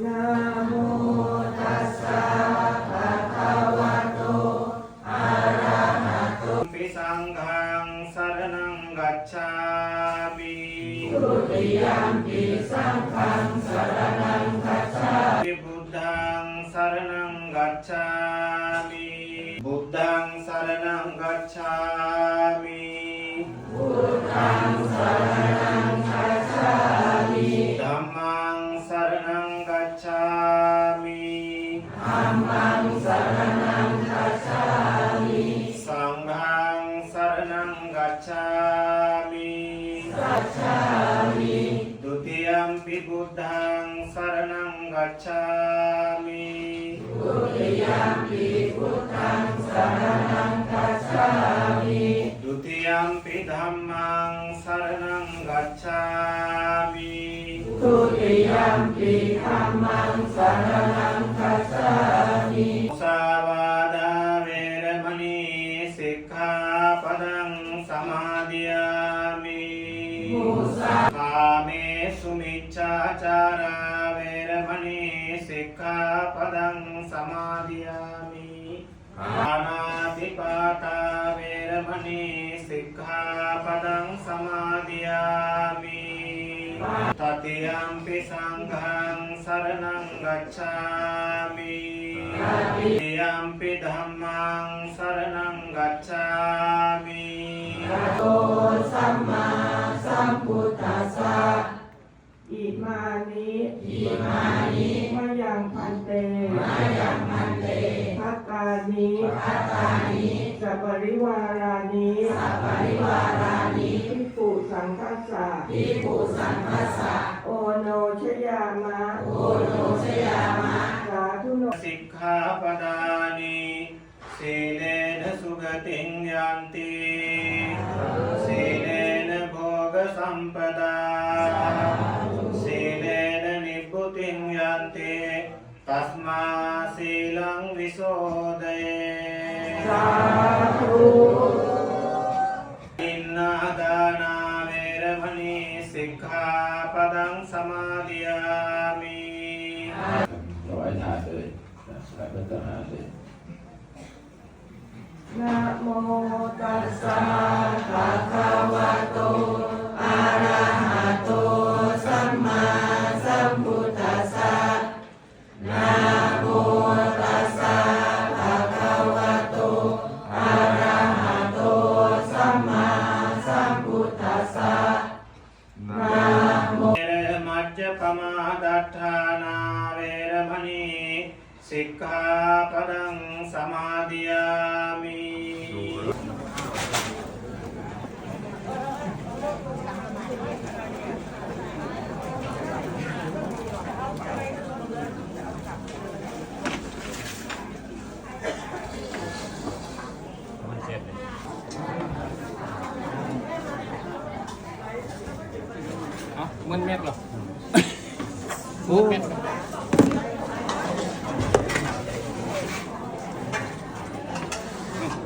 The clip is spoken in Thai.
นะโมตัสสะภะคะวะโตอะระหะโตปิสังฆังสรณังกัจฉามิทุติยมปิสังฆังสรณังกัจฉามิพุทธังสรณังกัจฉามิบุตตังสรณังกัจฉามิพุทธังสรณังกัจฉามิธัมมังสรณังกัจฉามิธัมมังสรณังกัจฉามิสังฆังสรณังกัจฉามิกัจฉามิทุติยมปิพุทธังสรณังกัจฉามิทุติยมปิพุทธังสรณังกัจฉามิทุติยมปิธัมมังสรณังกัจฉามิทุติยมปิธัมมังสรณังกัจฉามิสาวาดาเวรมณีสิกขาปดังสมาธิยามิมุสากาเมสุมิจฉาจาราเวรมณีสิกขาปดังสมาธิยามิปานาติปาตาเวรมณีสิกขาปดังสมาธิยามิตติยมปิสังฆังสรณังกัจฉามิตติยมปิธัมมังสรณังกัจฉามิอะโตสัมมาสัมพุทธัสสะอิมานิมะยังพันเตภัตตานิสัปปริวารานิภิกขุสังฆัสสะโอโนชยามะสาธุโนสิกขาปดานิสีเลนะสุขติงยันติสีเลนะโภคสัมปดาสีเลนะนิพพุติงยันติตัสมาสีลังวิโสเดสาธุอินนาดานาเวรมณีสิกขาปดังสมาธิยามิถวายทานเลยใส่พระทหารเลยนะโมตัสสะภะคะวะโตอะระหะโตสัมมาสัมพุทธัสสะนะโมตัสสะภะคะวะโตอะระหะโตสัมมาสัมพุทธัสสะนะโมมัจจปมาดัฏฐานาเวรมณีสิกขาปดังสมาธิยามิมันเม็ดเหรอมันเม็ด